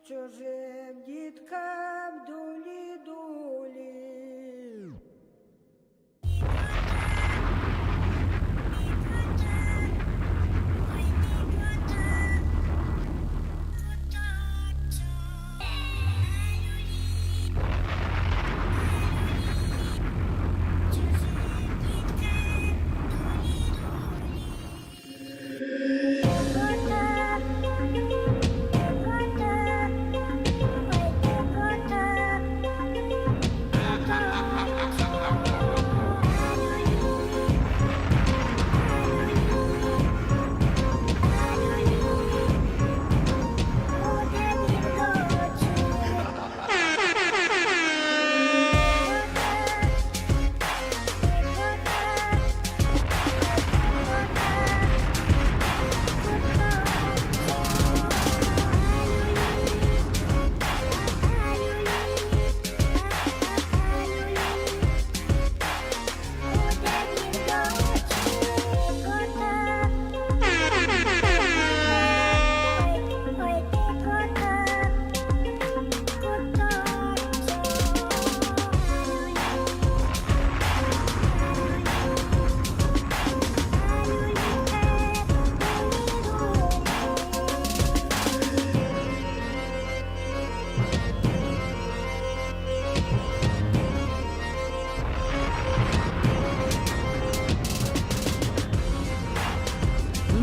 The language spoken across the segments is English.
чужим діткам дулі-дулі.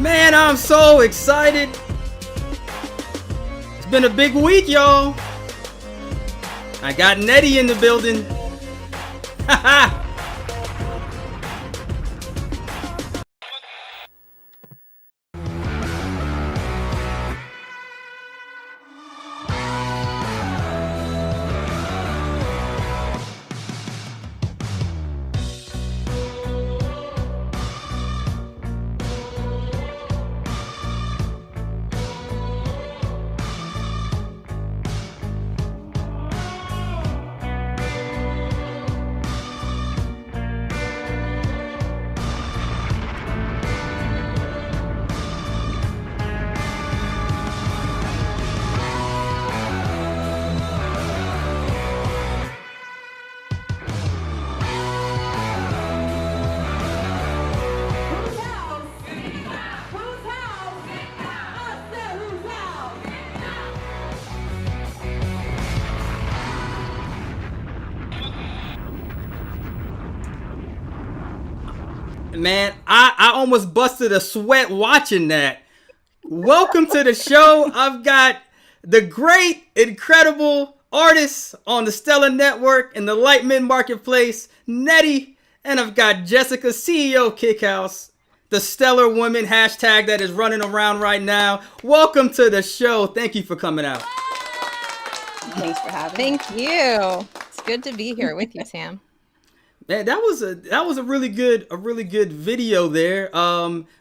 Man, I'm so excited. It's been a big week, y'all. I got Nettie in the building. Haha. Man, I almost busted a sweat watching that. Welcome to the show. I've got the great, incredible artists on the Stellar Network in the light mid marketplace, Nettie, and I've got Jessica, CEO KickHouse, the stellar woman hashtag that is running around right now. Welcome to the show. Thank you for coming out. Thanks for having me. Thank you. It's good to be here with you, Sam. Man, that was a really good video there.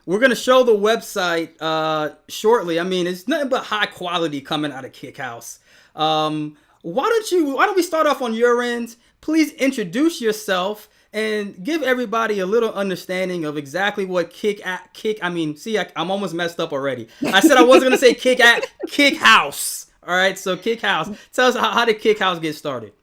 We're gonna show the website shortly. I mean, it's nothing but high quality coming out of KickHouse. Why don't we start off on your end? Please introduce yourself and give everybody a little understanding of exactly what I'm almost messed up already. I said I wasn't gonna say KickHouse. All right, so KickHouse. Tell us how did KickHouse get started?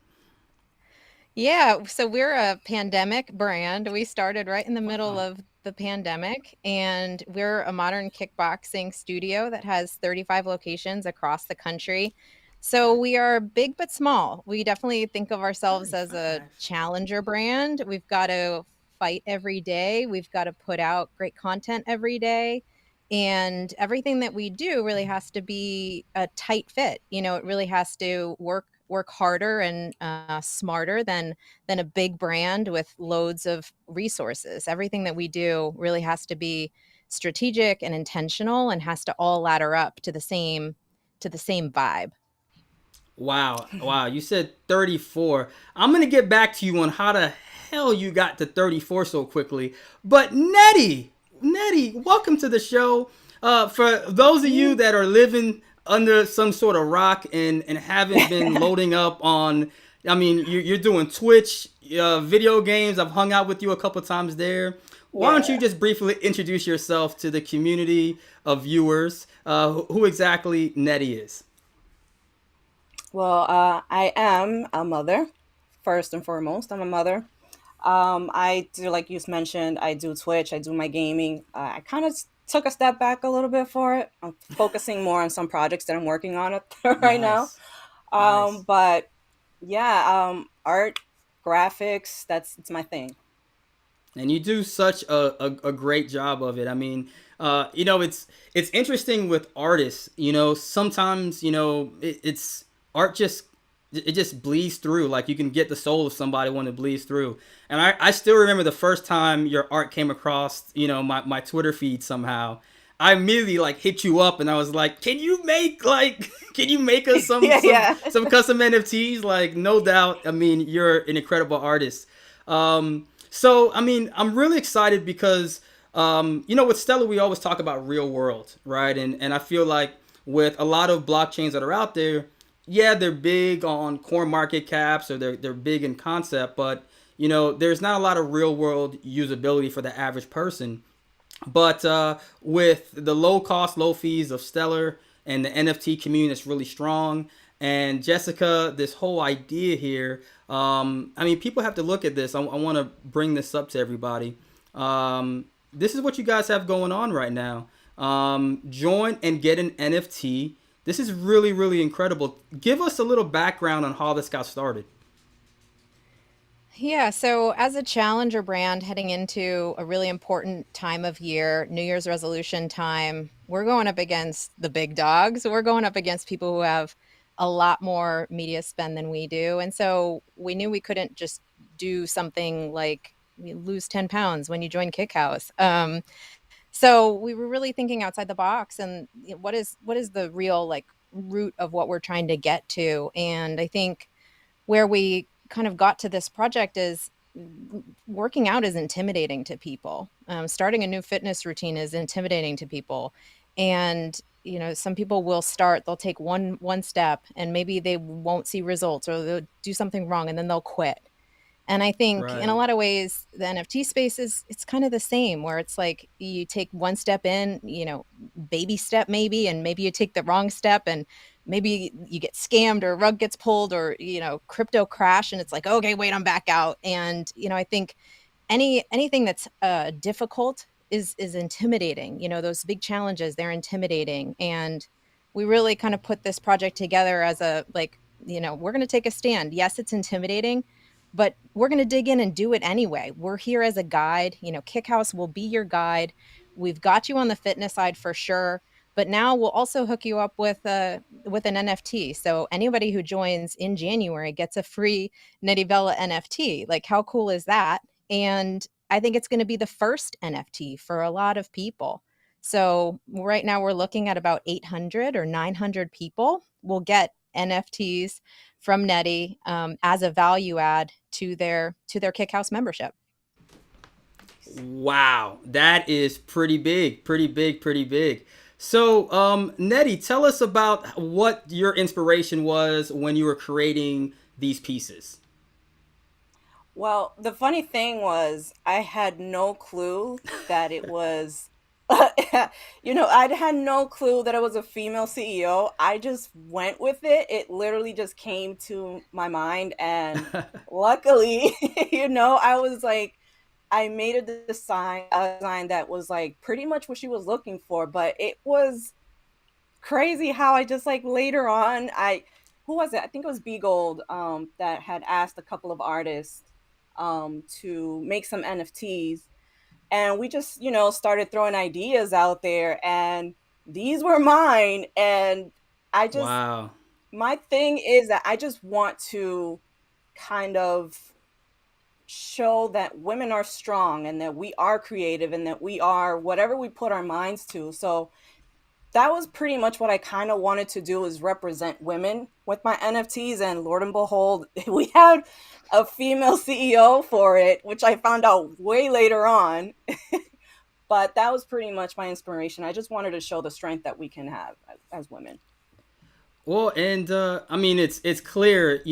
Yeah, so we're a pandemic brand. We started right in the middle of the pandemic, and we're a modern kickboxing studio that has 35 locations across the country. So we are big but small. We definitely think of ourselves as a challenger brand. We've got to fight every day. We've got to put out great content every day. And everything that we do really has to be a tight fit. You know, it really has to work harder and smarter than a big brand with loads of resources. Everything that we do really has to be strategic and intentional and has to all ladder up to the same vibe. Wow. You said 34. I'm going to get back to you on how the hell you got to 34 so quickly. But Nettie, welcome to the show. For those of you that are living under some sort of rock and haven't been loading up on, I mean, you're doing Twitch, video games. I've hung out with you a couple times there. Why don't you just briefly introduce yourself to the community of viewers, who exactly Nettie is? Well, I am a mother, first and foremost. I'm a mother. I do, like you mentioned, I do Twitch, I do my gaming. I kind of took a step back a little bit for it. I'm focusing more on some projects that I'm working on right now. Nice. Nice. But yeah, art, graphics, that's it's my thing. And you do such a great job of it. I mean, it's interesting with artists. Sometimes it's art just it just bleeds through. Like you can get the soul of somebody when it bleeds through. And I still remember the first time your art came across my Twitter feed somehow. I immediately like hit you up and I was like, can you make us some Yeah, some yeah. some custom NFTs? Like no doubt. I mean, you're an incredible artist. So, I mean, I'm really excited because, with Stellar, we always talk about real world, right? And I feel like with a lot of blockchains that are out there, yeah, they're big on coin market caps or they're big in concept, but, there's not a lot of real world usability for the average person. But with the low cost, low fees of Stellar and the NFT community that's really strong, and Jessica, this whole idea here, I mean, people have to look at this. I want to bring this up to everybody. This is what you guys have going on right now. Join and get an NFT. This is really, really incredible. Give us a little background on how this got started. Yeah, so as a challenger brand heading into a really important time of year, New Year's resolution time, we're going up against the big dogs. We're going up against people who have a lot more media spend than we do. And so we knew we couldn't just do something like you lose 10 pounds when you join KickHouse. So we were really thinking outside the box and what is the real like root of what we're trying to get to. And I think where we kind of got to this project is working out is intimidating to people. Starting a new fitness routine is intimidating to people. And, some people will start, they'll take one step and maybe they won't see results or they'll do something wrong and then they'll quit. And I think in a Right. lot of ways, the NFT space it's kind of the same where it's like you take one step in, baby step maybe, and maybe you take the wrong step and maybe you get scammed or a rug gets pulled or, crypto crash and it's like, okay, wait, I'm back out. And, I think anything that's difficult is intimidating. Those big challenges, they're intimidating. And we really kind of put this project together as a like, we're going to take a stand. Yes, it's intimidating, but we're going to dig in and do it anyway. We're here as a guide. KickHouse will be your guide. We've got you on the fitness side for sure, but now we'll also hook you up with an NFT. So anybody who joins in January gets a free Nettie Bella NFT. Like, how cool is that? And I think it's going to be the first NFT for a lot of people. So right now we're looking at about 800 or 900 people will get NFTs from Nettie as a value add to their KickHouse membership. Wow, that is pretty big, pretty big, pretty big. So, Nettie, tell us about what your inspiration was when you were creating these pieces. Well, the funny thing was, I had no clue that it was, I had no clue that it was a female CEO. I just went with it. It literally just came to my mind. And luckily, I was like, I made a design that was like pretty much what she was looking for. But it was crazy how I just like later on, who was it? I think it was B Gold that had asked a couple of artists to make some NFTs, and we just started throwing ideas out there, and these were mine. And I just Wow. my thing is that I just want to kind of show that women are strong and that we are creative and that we are whatever we put our minds to. So that was pretty much what I kind of wanted to do, is represent women with my NFTs. And Lord and behold, we had a female CEO for it, which I found out way later on. But that was pretty much my inspiration. I just wanted to show the strength that we can have as women. Well, and I mean, it's clear,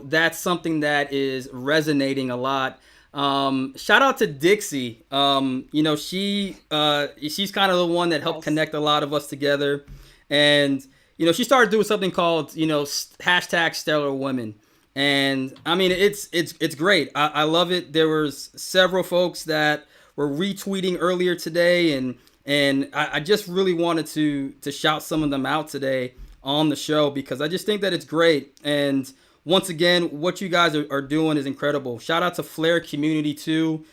that's something that is resonating a lot. Shout out to Dixie. She's kind of the one that helped Yes. connect a lot of us together, and she started doing something called, hashtag Stellar Women. And I mean, it's great. I love it. There was several folks that were retweeting earlier today, and I just really wanted to shout some of them out today on the show because I just think that it's great. And once again, what you guys are doing is incredible. Shout out to Flair Community too.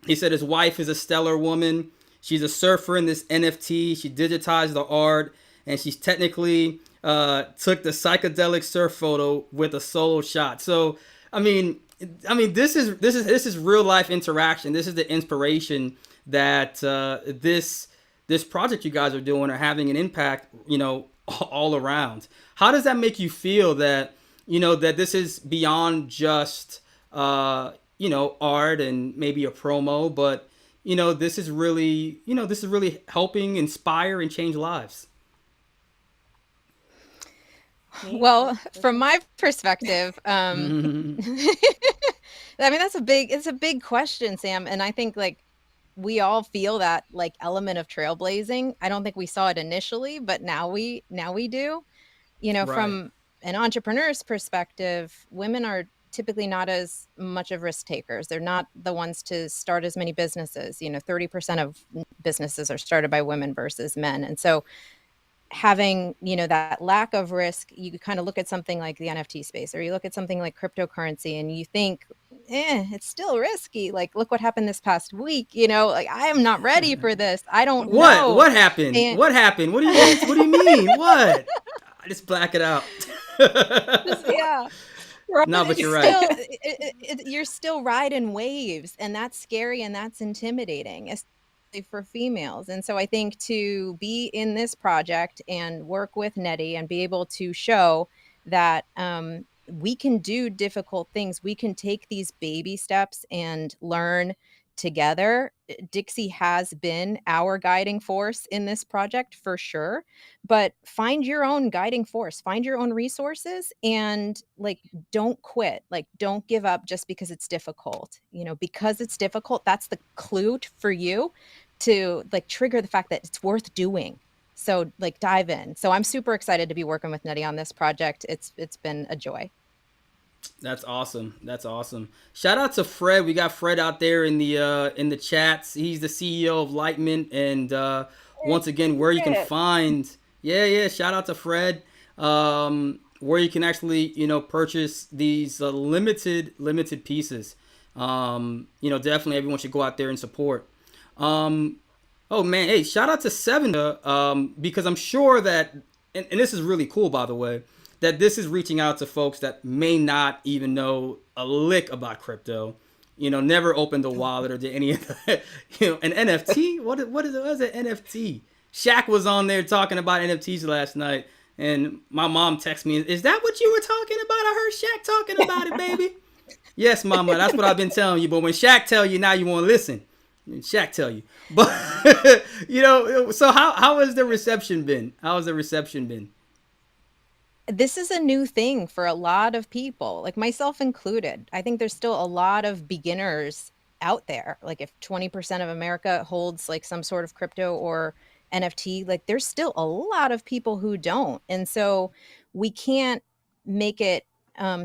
He said his wife is a stellar woman. She's a surfer in this NFT. She digitized the art, and she's technically took the psychedelic surf photo with a solo shot. So, I mean, this is real life interaction. This is the inspiration that this project you guys are doing are having an impact, all around. How does that make you feel that that this is beyond just art and maybe a promo, but this is really helping inspire and change lives? Well, from my perspective, I mean, it's a big question, Sam. And I think like we all feel that like element of trailblazing. I don't think we saw it initially, but now we do. Right. From an entrepreneur's perspective, women are typically not as much of risk takers. They're not the ones to start as many businesses. 30% of businesses are started by women versus men. And so having, that lack of risk, you kind of look at something like the NFT space, or you look at something like cryptocurrency and you think, it's still risky. Like, look what happened this past week. Like, I am not ready for this. I don't know. What happened? What happened? What do you mean? What? I just black it out. Yeah. No, but you're right. You're still riding waves, and that's scary and that's intimidating, especially for females. And so I think to be in this project and work with Nettie and be able to show that we can do difficult things, we can take these baby steps and learn together. Dixie has been our guiding force in this project for sure, but find your own guiding force, find your own resources, and like, don't quit. Like, don't give up just because it's difficult. Because it's difficult, that's the clue for you to like trigger the fact that it's worth doing. So like dive in. So I'm super excited to be working with Nettie on this project. It's been a joy. That's awesome. That's awesome. Shout out to Fred. We got Fred out there in the chats. He's the CEO of Lightment, and once again, where you can find shout out to Fred. Where you can actually purchase these limited pieces. Definitely everyone should go out there and support. Oh man, hey, shout out to Seven, because I'm sure that, and this is really cool, by the way, that this is reaching out to folks that may not even know a lick about crypto, never opened a wallet or did any of that, an NFT. What is an NFT? Shaq was on there talking about NFTs last night, and my mom texted me, "Is that what you were talking about? I heard Shaq talking about it, baby." Yes, mama, that's what I've been telling you. But when Shaq tell you, now you won't listen. Shaq tell you. But so how has the reception been? How has the reception been? This is a new thing for a lot of people, like myself included. I think there's still a lot of beginners out there. Like if 20% of America holds like some sort of crypto or NFT, like there's still a lot of people who don't. And so we can't make it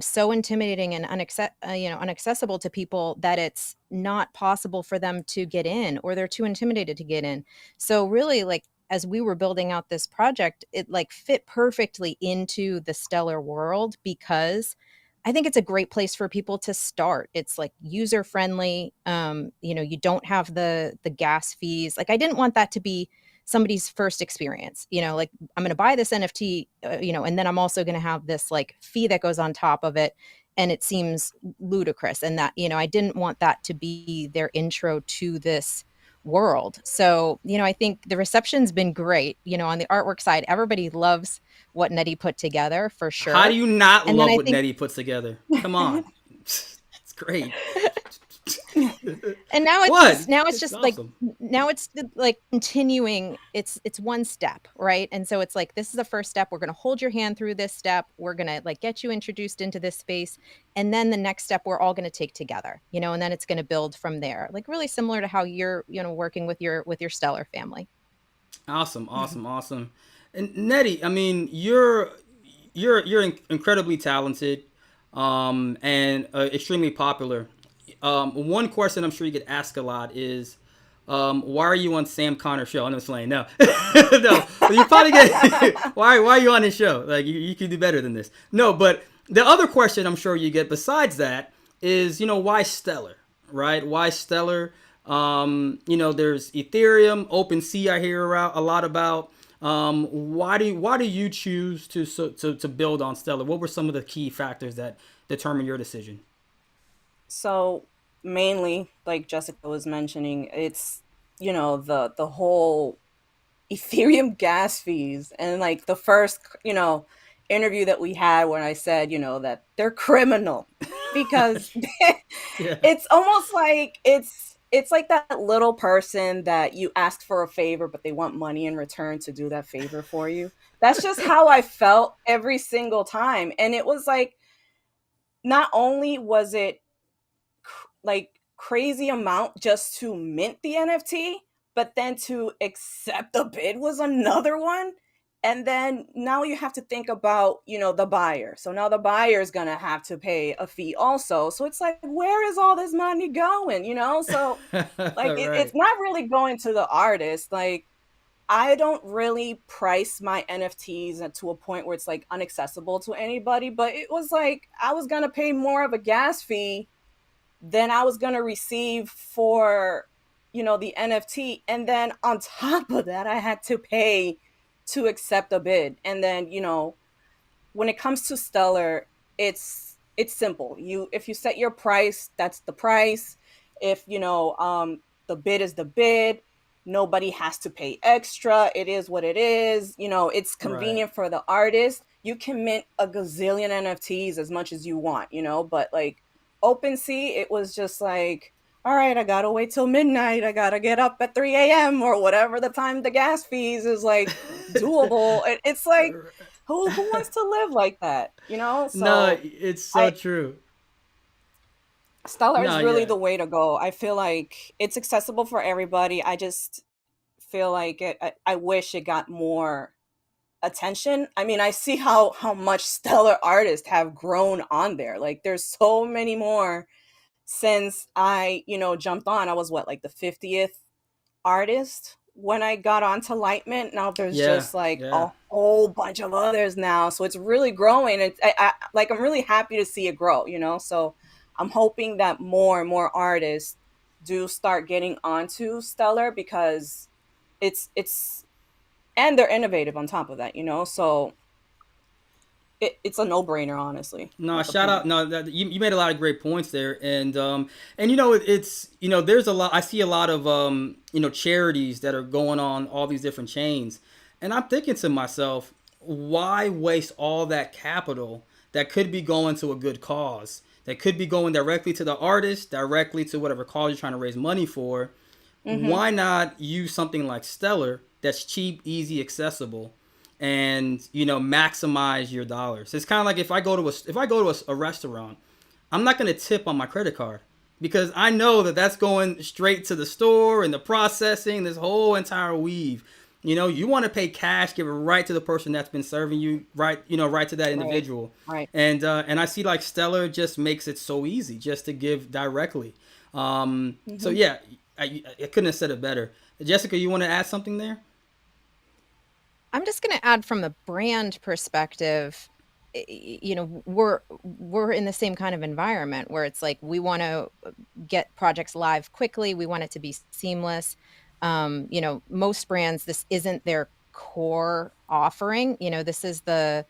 so intimidating and unaccessible to people that it's not possible for them to get in, or they're too intimidated to get in. So really, like, as we were building out this project, it like fit perfectly into the Stellar world, because I think it's a great place for people to start. It's like user friendly. You don't have the gas fees. Like, I didn't want that to be somebody's first experience. Like, I'm going to buy this NFT, and then I'm also going to have this like fee that goes on top of it. And it seems ludicrous. And that, I didn't want that to be their intro to this world. So, I think the reception's been great. On the artwork side, everybody loves what Nettie put together for sure. How do you not love what Nettie puts together? Come on. It's great. And now it's just awesome. Now it's like continuing. It's one step, right? And so it's like, this is the first step. We're going to hold your hand through this step. We're going to like get you introduced into this space. And then the next step we're all going to take together, and then it's going to build from there. Like really similar to how you're, working with your Stellar family. Awesome, awesome, awesome. And Nettie, I mean, you're incredibly talented, and extremely popular. One question I'm sure you get asked a lot is, why are you on Sam Connor's show? I'm just playing. No, no. You probably get why are you on his show? Like you can do better than this. No, but the other question I'm sure you get besides that is, why Stellar, right? Why Stellar? There's Ethereum, OpenSea. I hear a lot about. Why do you choose to build on Stellar? What were some of the key factors that determine your decision? So mainly, like Jessica was mentioning, it's the whole Ethereum gas fees, and like the first interview that we had when I said that they're criminal because Yeah. it's almost like it's like that little person that you ask for a favor but they want money in return to do that favor for you. That's just how I felt every single time. And it was like, not only was it like crazy amount just to mint the NFT, but then to accept the bid was another one. And then now you have to think about, the buyer. So now the buyer is going to have to pay a fee also. So it's like, where is all this money going? So like it's Right. not really going to the artist. Like, I don't really price my NFTs to a point where it's like unaccessible to anybody, but it was like I was going to pay more of a gas fee than I was going to receive for, the NFT. And then on top of that, I had to pay to accept a bid. And then, when it comes to Stellar, it's simple. If you set your price, that's the price. If, the bid is the bid, nobody has to pay extra. It is what it is. It's Right. convenient for the artist. You can mint a gazillion NFTs as much as you want, but like OpenSea, it was just like, all right, I gotta wait till midnight. I gotta get up at 3 a.m. or whatever the time the gas fees is like doable. It's like, who wants to live like that? No, So it's so I true. Stellar is No, really yeah. the way to go. I feel like it's accessible for everybody. I just feel like I wish it got more attention. I mean, I see how much stellar artists have grown on there. Like there's so many more since I, jumped on. I was what, like the 50th artist when I got onto Lightment. Now there's Yeah. just like Yeah. a whole bunch of others now. So it's really growing. I'm really happy to see it grow, So I'm hoping that more and more artists do start getting onto Stellar because it's and they're innovative on top of that, So it's a no-brainer, honestly, No, at the shout out. point. No, you made a lot of great points there, and it's there's a lot. I see a lot of charities that are going on all these different chains, and I'm thinking to myself, why waste all that capital that could be going to a good cause, that could be going directly to the artist, directly to whatever cause you're trying to raise money for? Mm-hmm. Why not use something like Stellar that's cheap, easy, accessible, and maximize your dollars? It's kind of like if I go to a restaurant, I'm not going to tip on my credit card because I know that that's going straight to the store and the processing, this whole entire weave. You want to pay cash, give it right to the person that's been serving you, right? Right to that Right. individual. Right. And I see like Stellar just makes it so easy just to give directly. So Mm-hmm. yeah, I couldn't have said it better. Jessica, you want to add something there? I'm just going to add from the brand perspective, we're in the same kind of environment where it's like we want to get projects live quickly. We want it to be seamless. Most brands, this isn't their core offering. This is the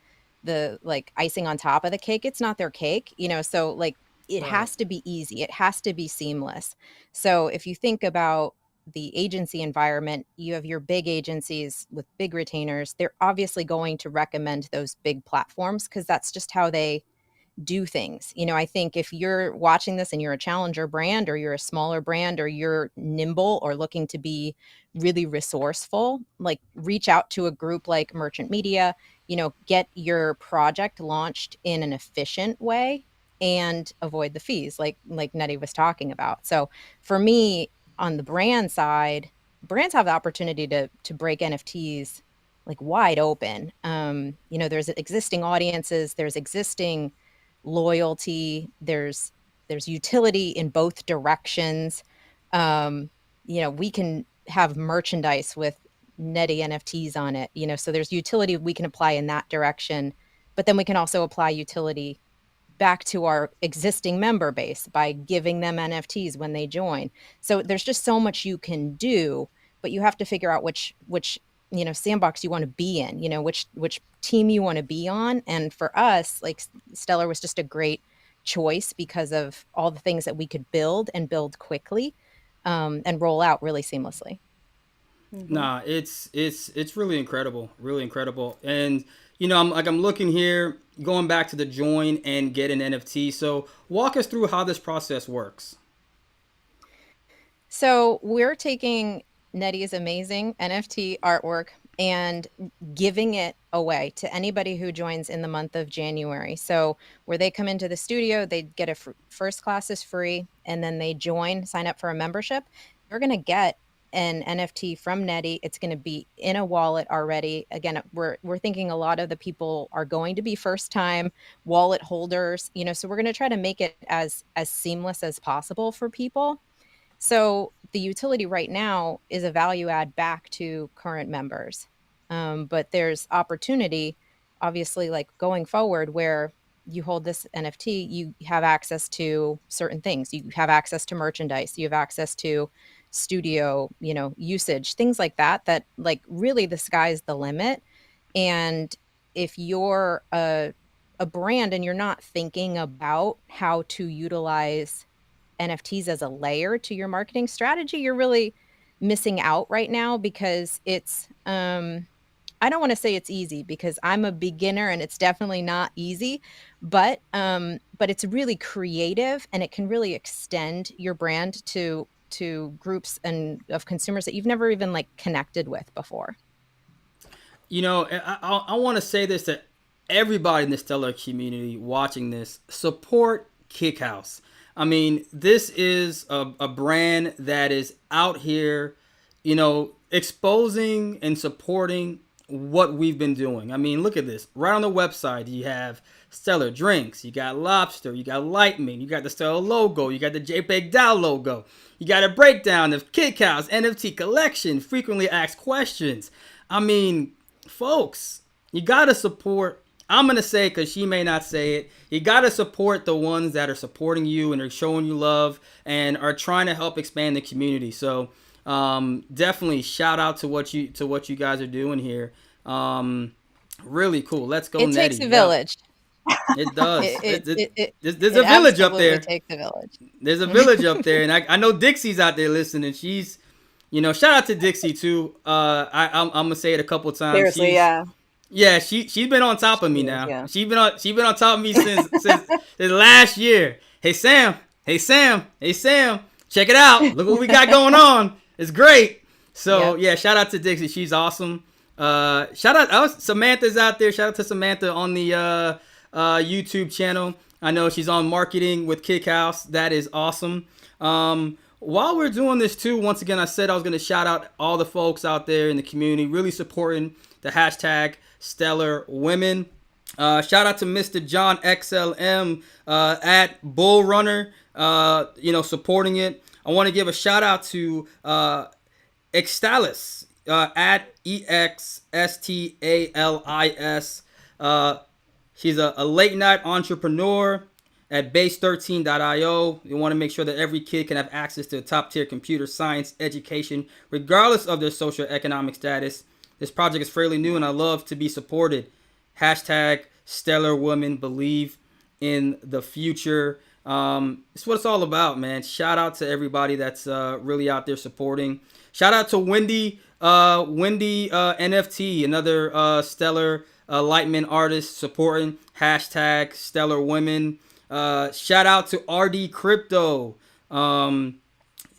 like icing on top of the cake. It's not their cake. So like it Right. has to be easy. It has to be seamless. So if you think about the agency environment, you have your big agencies with big retainers. They're obviously going to recommend those big platforms because that's just how they do things. I think if you're watching this and you're a challenger brand or you're a smaller brand or you're nimble or looking to be really resourceful, like reach out to a group like Merchant Media, get your project launched in an efficient way and avoid the fees like Nettie was talking about. So for me on the brand side, brands have the opportunity to break NFTs like wide open. There's existing audiences, there's existing loyalty, there's utility in both directions. We can have merchandise with Nettie NFTs on it, so there's utility we can apply in that direction, but then we can also apply utility back to our existing member base by giving them NFTs when they join. So there's just so much you can do, but you have to figure out which sandbox you want to be in, which team you want to be on. And for us, like, Stellar was just a great choice because of all the things that we could build quickly, and roll out really seamlessly. Nah, it's really incredible, really incredible. And I'm looking here, going back to the join and get an NFT. So walk us through how this process works. So we're taking Nettie's amazing NFT artwork and giving it away to anybody who joins in the month of January. So where they come into the studio, they get a first class is free, and then they sign up for a membership. You're going to get an NFT from Nettie. It's going to be in a wallet already. Again, we're thinking a lot of the people are going to be first time wallet holders, so we're going to try to make it as seamless as possible for people. So the utility right now is a value add back to current members. But there's opportunity, obviously, like going forward, where you hold this NFT, you have access to certain things. You have access to merchandise. You have access to studio, usage, things like that, like really the sky's the limit. And if you're a brand and you're not thinking about how to utilize NFTs as a layer to your marketing strategy, you're really missing out right now, because it's I don't want to say it's easy, because I'm a beginner and it's definitely not easy, but it's really creative, and it can really extend your brand to groups and of consumers that you've never even like connected with before. I want to say this to everybody in the Stellar community watching this: support KickHouse. I mean, this is a brand that is out here, exposing and supporting what we've been doing. I mean, look at this. Right on the website, you have Stellar Drinks, you got Lobster, you got Lightning, you got the Stellar logo, you got the JPEG DAO logo, you got a breakdown of KickHouse NFT collection, frequently asked questions. I mean, folks, you got to support. I'm going to say, because she may not say it, you got to support the ones that are supporting you and are showing you love and are trying to help expand the community. So definitely shout out to what you guys are doing here. Really cool. Let's go, It Nettie. takes a village. It does. There's It a village up there. absolutely takes a village. There's a village up there. And I know Dixie's out there listening. She's, shout out to Dixie too. I'm going to say it a couple times. Seriously, yeah. Yeah, she's been on top of me now. Yeah. She's been on top of me since last year. Hey Sam, check it out. Look what we got going on. It's great. So yeah, shout out to Dixie. She's awesome. Shout out Samantha's out there. Shout out to Samantha on the YouTube channel. I know she's on marketing with KickHouse. That is awesome. While we're doing this too, once again, I said I was going to shout out all the folks out there in the community really supporting the hashtag Stellar Women. Shout out to Mr. John XLM at Bull Runner, supporting it. I want to give a shout out to Extalis at EXSTALIS. She's a late night entrepreneur at base13.io. You want to make sure that every kid can have access to a top tier computer science education, regardless of their socioeconomic status. This project is fairly new and I love to be supported. Hashtag Stellar Women, believe in the future. It's what it's all about, man. Shout out to everybody that's really out there supporting. Shout out to Wendy NFT, another Stellar Lightman artist supporting hashtag Stellar Women. Shout out to RD Crypto,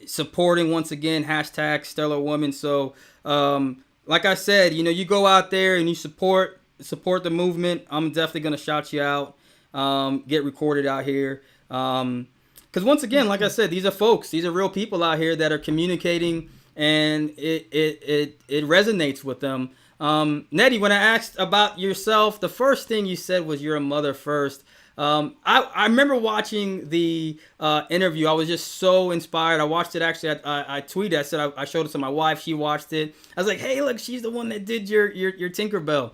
supporting once again hashtag Stellar Women. So like I said, you go out there and you support the movement. I'm definitely gonna shout you out. Get recorded out here. Because once again, like I said, these are folks. These are real people out here that are communicating and it resonates with them. Nettie, when I asked about yourself, the first thing you said was you're a mother first. I remember watching the interview. I was just so inspired. I watched it actually. I tweeted. I said I showed it to my wife. She watched it. I was like, hey, look, she's the one that did your Tinkerbell.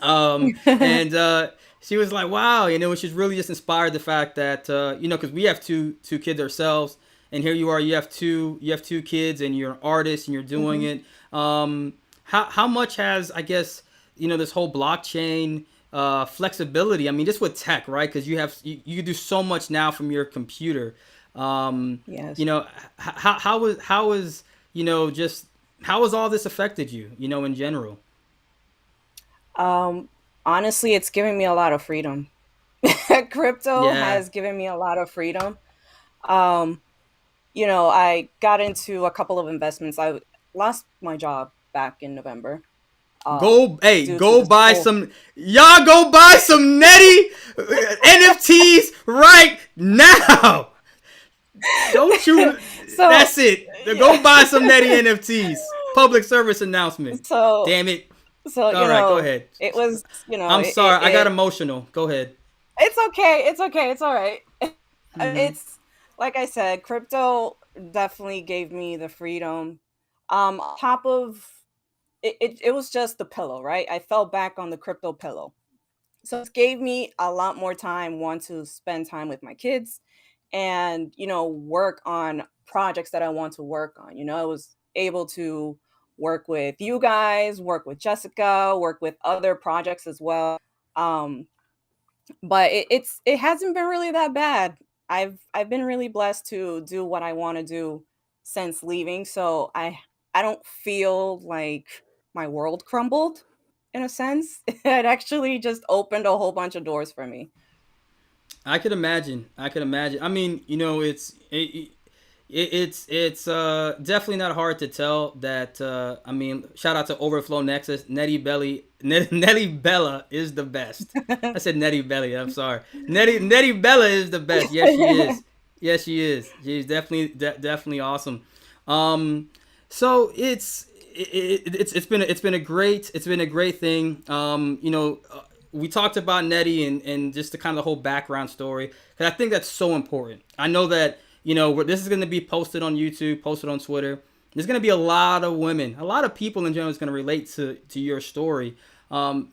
And she was like, wow, which is really just inspired the fact that because we have two kids ourselves, and here you are, you have two kids, and you're an artist, and you're doing Hmm. it. How much has, I guess, this whole blockchain flexibility? I mean, just with tech, right? Because you can do so much now from your computer. Yes. You know, how is just how has all this affected you? In general. Um, Honestly, it's giving me a lot of freedom. Crypto Yeah. has given me a lot of freedom. Um, I got into a couple of investments. I lost my job back in November, Go, hey, due to go this buy whole. some. Y'all go buy some Nettie NFTs right now. Don't you? So, That's it. yeah. Go buy some Nettie NFTs. Public service announcement. so, Damn it. so, All right, go ahead. it was, I'm sorry. I got emotional. Go ahead. it's okay. It's okay. It's all right. Mm-hmm. It's like I said, crypto definitely gave me the freedom. On top of it was just the pillow, right? I fell back on the crypto pillow. So it gave me a lot more time, one, to spend time with my kids and, work on projects that I want to work on. I was able to work with you guys, work with Jessica, work with other projects as well. Um, but it hasn't been really that bad. I've been really blessed to do what I want to do since leaving, so I don't feel like my world crumbled in a sense. It actually just opened a whole bunch of doors for me. I could imagine. I could imagine. I mean, it's definitely not hard to tell that. I mean, shout out to Overflow Nexus. Nettie Bella is the best. I said Nettie Belly. I'm sorry. Nettie Bella is the best. Yes, she is. Yes, she is. She's definitely awesome. Um, so it's been a great thing. We talked about Nettie and just the kind of the whole background story because I think that's so important. I know that this is going to be posted on YouTube, posted on Twitter. There's going to be a lot of women, a lot of people in general is going to relate to your story.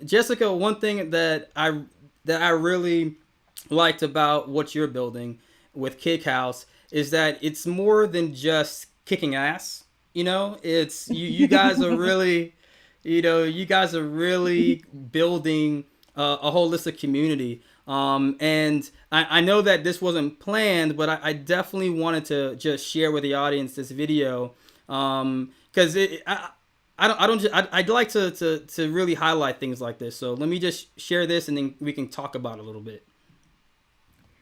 Jessica, one thing that I really liked about what you're building with KickHouse is that it's more than just kicking ass. It's you guys are really, building a holistic community. And I know that this wasn't planned, but I definitely wanted to just share with the audience this video because I don't I'd like to really highlight things like this. So let me just share this and then we can talk about it a little bit.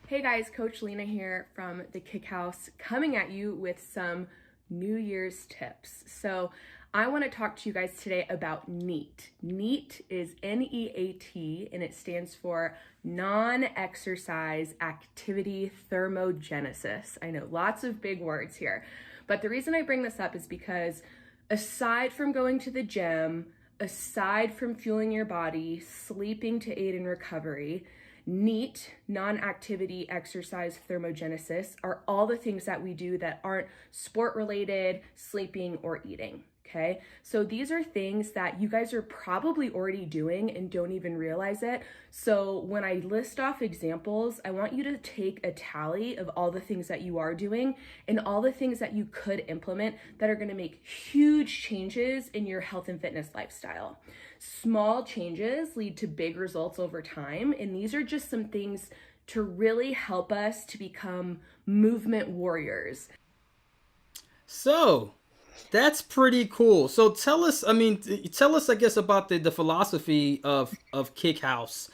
Hey guys, Coach Lena here from the Kick House, coming at you with some New Year's tips. So I want to talk to you guys today about NEAT. NEAT is NEAT, and it stands for Non-Exercise Activity Thermogenesis. I know, lots of big words here, but the reason I bring this up is because aside from going to the gym, aside from fueling your body, sleeping to aid in recovery, NEAT, non-activity exercise thermogenesis, are all the things that we do that aren't sport related, sleeping, or eating. Okay, so these are things that you guys are probably already doing and don't even realize it. So when I list off examples, I want you to take a tally of all the things that you are doing and all the things that you could implement that are going to make huge changes in your health and fitness lifestyle. Small changes lead to big results over time, and these are just some things to really help us to become movement warriors. So that's pretty cool. So tell us, I mean, tell us, I guess, about the philosophy of Kick House,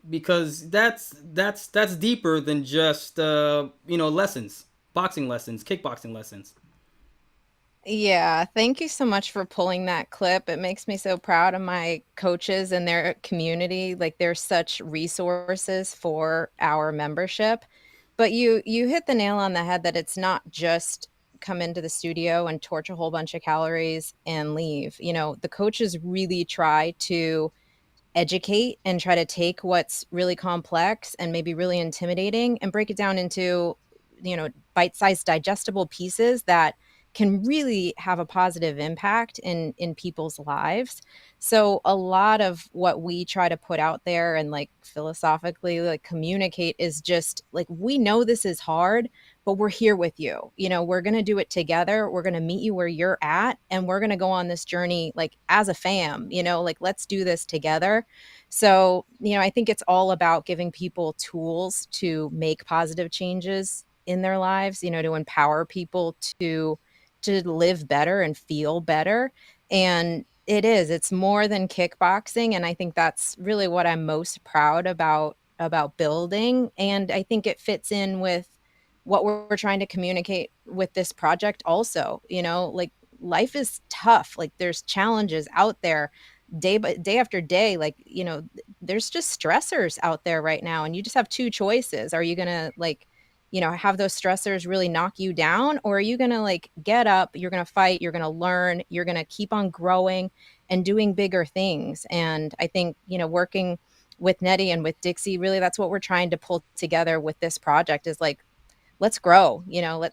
because that's deeper than just lessons, boxing lessons, kickboxing lessons. Yeah, thank you so much for pulling that clip. It makes me so proud of my coaches and their community. Like they're such resources for our membership. But you hit the nail on the head that it's not just come into the studio and torch a whole bunch of calories and leave. The coaches really try to educate and try to take what's really complex and maybe really intimidating and break it down into, bite-sized digestible pieces that can really have a positive impact in people's lives. So a lot of what we try to put out there and like philosophically like communicate is just like, we know this is hard, but we're here with you. We're going to do it together. We're going to meet you where you're at, and we're going to go on this journey like as a fam, like let's do this together. So, I think it's all about giving people tools to make positive changes in their lives, to empower people to live better and feel better. And it's more than kickboxing. And I think that's really what I'm most proud about building. And I think it fits in with what we're trying to communicate with this project also. Like life is tough, like there's challenges out there day after day. Like, there's just stressors out there right now, and you just have two choices. Are you gonna like, have those stressors really knock you down, or are you gonna like get up, you're gonna fight, you're gonna learn, you're gonna keep on growing and doing bigger things? And I think, working with Nettie and with Dixie, really that's what we're trying to pull together with this project is like, let's grow,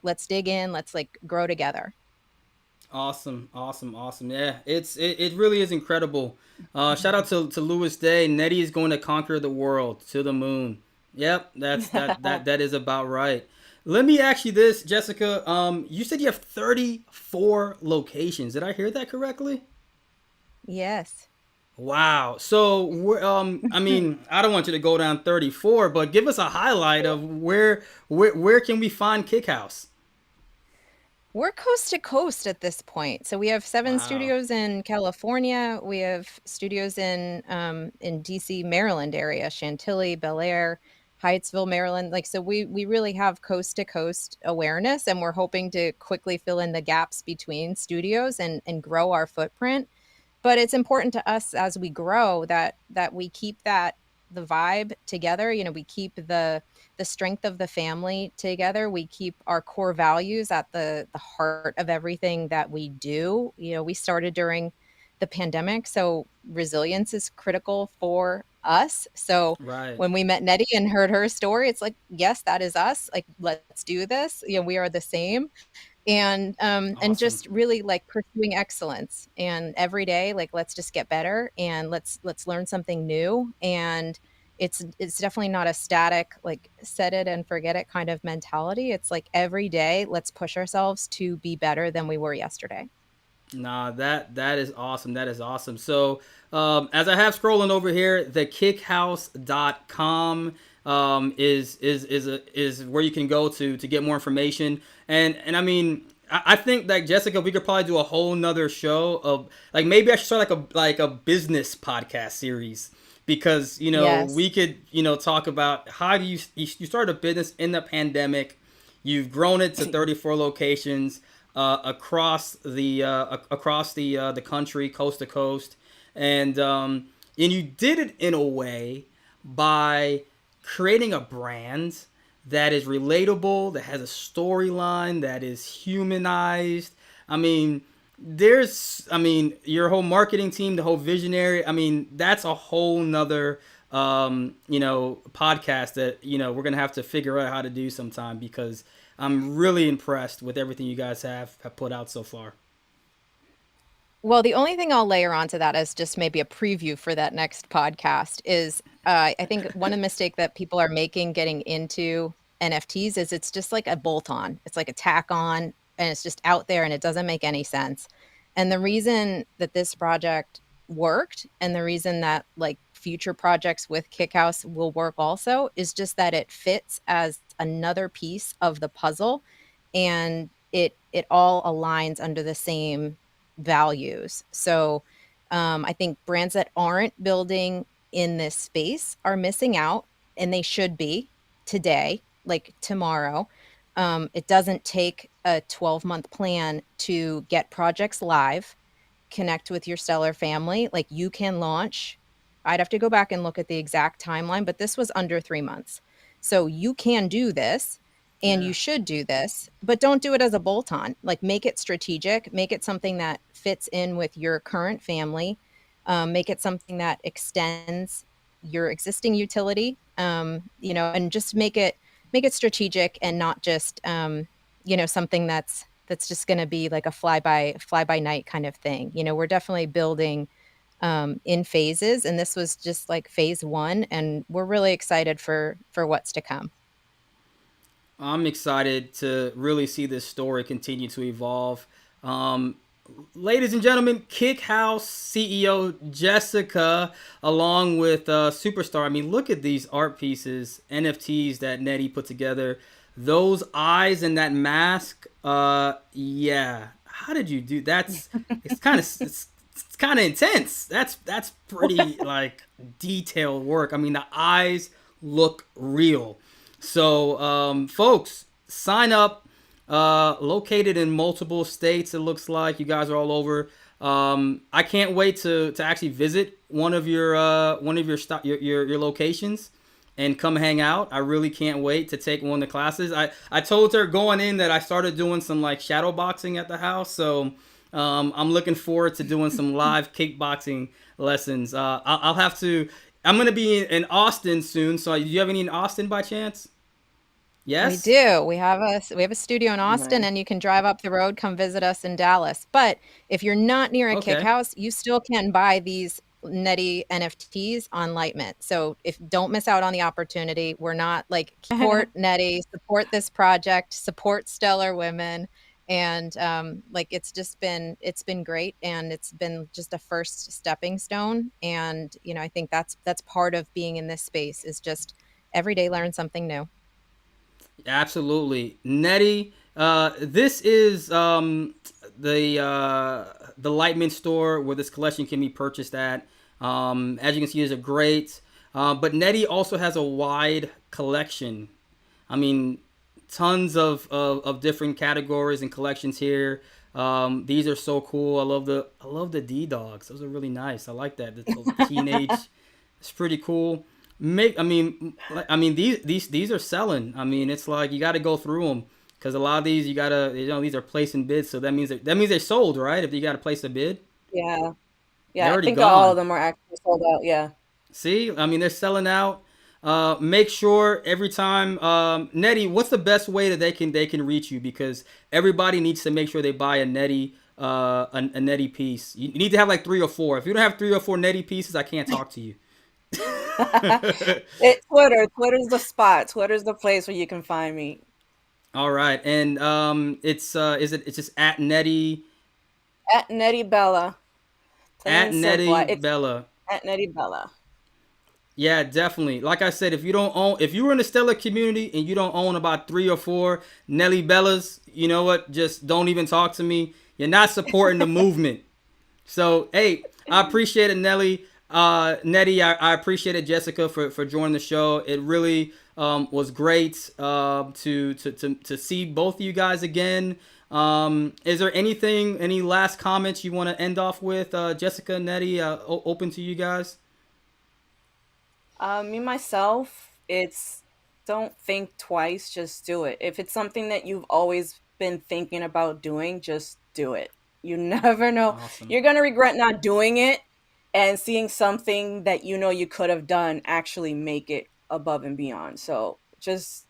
let's dig in, let's like grow together. Awesome, awesome, awesome. Yeah, it really is incredible. Shout out to Louis Day. Nettie is going to conquer the world to the moon. Yep, that is about right. Let me ask you this, Jessica. You said you have 34 locations. Did I hear that correctly? Yes. Wow. So, I mean, I don't want you to go down 34, but give us a highlight of where can we find KickHouse? We're coast to coast at this point. So we have 7 Wow. studios in California. We have studios in DC, Maryland area, Chantilly, Bel Air, Hyattsville, Maryland. Like, so we really have coast to coast awareness, and we're hoping to quickly fill in the gaps between studios and grow our footprint. But it's important to us as we grow that we keep the vibe together. We keep the strength of the family together. We keep our core values at the heart of everything that we do. We started during the pandemic, so resilience is critical for us. So Right. when we met Nettie and heard her story, it's like, yes, that is us. Like, let's do this. We are the same. And Awesome. just really like pursuing excellence, and every day like let's just get better, and let's learn something new. And it's definitely not a static like set it and forget it kind of mentality. It's like every day let's push ourselves to be better than we were yesterday. Nah, that is awesome. That is awesome. So, as I have scrolling over here, the kickhouse.com is where you can go to get more information. And I mean, I think that Jessica, we could probably do a whole nother show of like maybe I should start like a business podcast series because Yes. we could talk about how do you start a business in the pandemic. You've grown it to 34 locations across the country, coast to coast, and you did it in a way by creating a brand that is relatable, that has a storyline, that is humanized. I mean, your whole marketing team, the whole visionary. I mean, that's a whole nother podcast that we're gonna have to figure out how to do sometime because I'm really impressed with everything you guys have put out so far. Well, the only thing I'll layer onto that as just maybe a preview for that next podcast is I think one of the mistake that people are making getting into NFTs is it's just like a bolt on. It's like a tack on, and it's just out there and it doesn't make any sense. And the reason that this project worked, and the reason that like future projects with KickHouse will work also, is just that it fits as another piece of the puzzle, and it all aligns under the same values. So I think brands that aren't building in this space are missing out, and they should be today, like tomorrow. It doesn't take a 12-month plan to get projects live, connect with your stellar family. Like you can launch, I'd have to go back and look at the exact timeline, but this was under 3 months. So you can do this and you Yeah. should do this, but don't do it as a bolt on. Like, make it strategic, make it something that fits in with your current family, make it something that extends your existing utility, and just make it strategic and not just something that's just going to be like a fly by night kind of thing. We're definitely building in phases, and this was just like phase one, and we're really excited for what's to come. I'm excited to really see this story continue to evolve. Um, Ladies and gentlemen, KickHouse CEO Jessica, along with Superstar. I mean, look at these art pieces, NFTs that Nettie put together. Those eyes and that mask. Yeah. How did you do? It's kind of intense. That's pretty like detailed work. I mean, the eyes look real. So, folks, sign up. Located in multiple states, it looks like you guys are all over. I can't wait to actually visit one of your locations and come hang out. I really can't wait to take one of the classes. I told her going in that I started doing some like shadow boxing at the house, so I'm looking forward to doing some live kickboxing lessons. I'll have to. I'm gonna be in Austin soon. So, do you have any in Austin by chance? We Yes. do. We have a studio in Austin, Nice. and you can drive up the road, come visit us in Dallas. But if you're not near a kick Okay. house, you still can buy these Nettie NFTs on Lightment. So if don't miss out on the opportunity. We're not like support Nettie, support this project, support stellar women. And like it's been great, and it's been just a first stepping stone. And I think that's part of being in this space, is just every day learn something new. Absolutely, Nettie. This is the Lightman store where this collection can be purchased at. As you can see, there's a great. But Nettie also has a wide collection. I mean, tons of different categories and collections here. These are so cool. I love the D dogs. Those are really nice. I like that. Those teenage. It's pretty cool. These are selling. I mean, it's like you got to go through them because a lot of these these are placing bids. So that means they're sold, right? If you got to place a bid, Yeah. they're Yeah, I already think all of gone. them are actually sold out. Yeah. See, I mean, they're selling out. Make sure every time, Nettie. What's the best way that they can reach you? Because everybody needs to make sure they buy a Nettie a Nettie piece. You need to have like 3 or 4. If you don't have 3 or 4 Nettie pieces, I can't talk to you. Twitter's the spot. Twitter's the place where you can find me. All right, and it's just at Nettie At Nettie Bella. Plain at and simple. Nettie It's Bella. at Nettie Bella. Yeah, definitely. Like I said, if you were in the Stellar community and you don't own about 3 or 4 Nelly Bellas, you know what? Just don't even talk to me. You're not supporting the movement. So, hey, I appreciate it, Nelly. Nettie, I appreciate it, Jessica, for joining the show. It really was great to see both of you guys again. Is there any last comments you want to end off with, Jessica, Nettie? Open to you guys. Me myself, it's don't think twice, just do it. If it's something that you've always been thinking about doing, just do it. You never know. Awesome. You're gonna regret not doing it and seeing something that you know you could have done actually make it above and beyond. So just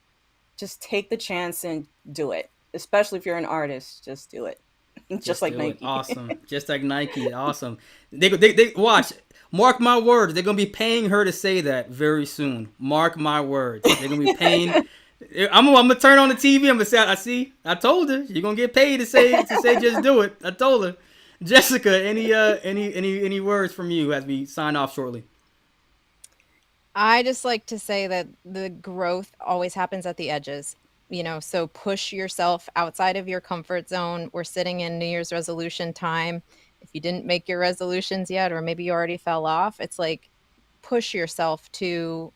take the chance and do it. Especially if you're an artist, just do it. Just Just like do it. Nike. Awesome. Just like Nike. Awesome. They watch. Mark my words. They're gonna be paying her to say that very soon. Mark my words. They're gonna be paying. I'm gonna turn on the TV. I'm gonna say, I see. I told her you're gonna get paid to say just do it. I told her. Jessica, any words from you as we sign off shortly? I just like to say that the growth always happens at the edges. So push yourself outside of your comfort zone. We're sitting in New Year's resolution time. If you didn't make your resolutions yet, or maybe you already fell off, it's like push yourself to,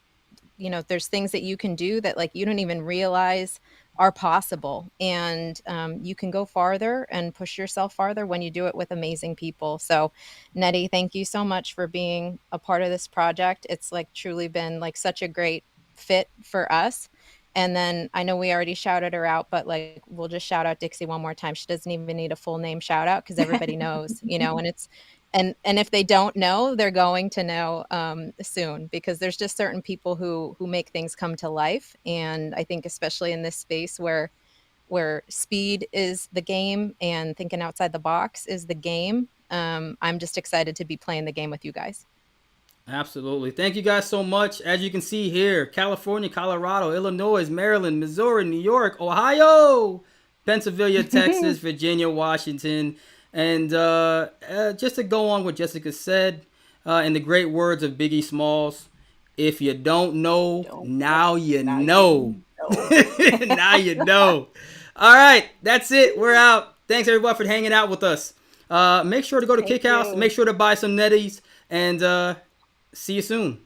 there's things that you can do that like you don't even realize are possible. And you can go farther and push yourself farther when you do it with amazing people. So, Nettie, thank you so much for being a part of this project. It's like truly been like such a great fit for us. And then I know we already shouted her out, but like we'll just shout out Dixie one more time. She doesn't even need a full name shout out because everybody knows, you know, and it's and if they don't know, they're going to know soon, because there's just certain people who make things come to life. And I think especially in this space where speed is the game and thinking outside the box is the game, I'm just excited to be playing the game with you guys. Absolutely. Thank you guys so much. As you can see here, California, Colorado, Illinois, Maryland, Missouri, New York, Ohio, Pennsylvania, Texas, Virginia, Washington. And just to go on what Jessica said, in the great words of Biggie Smalls, if you don't know, now you know. Now you know. All right, that's it. We're out. Thanks everybody for hanging out with us. Make sure to go to KickHouse. Make sure to buy some Netties, and see you soon.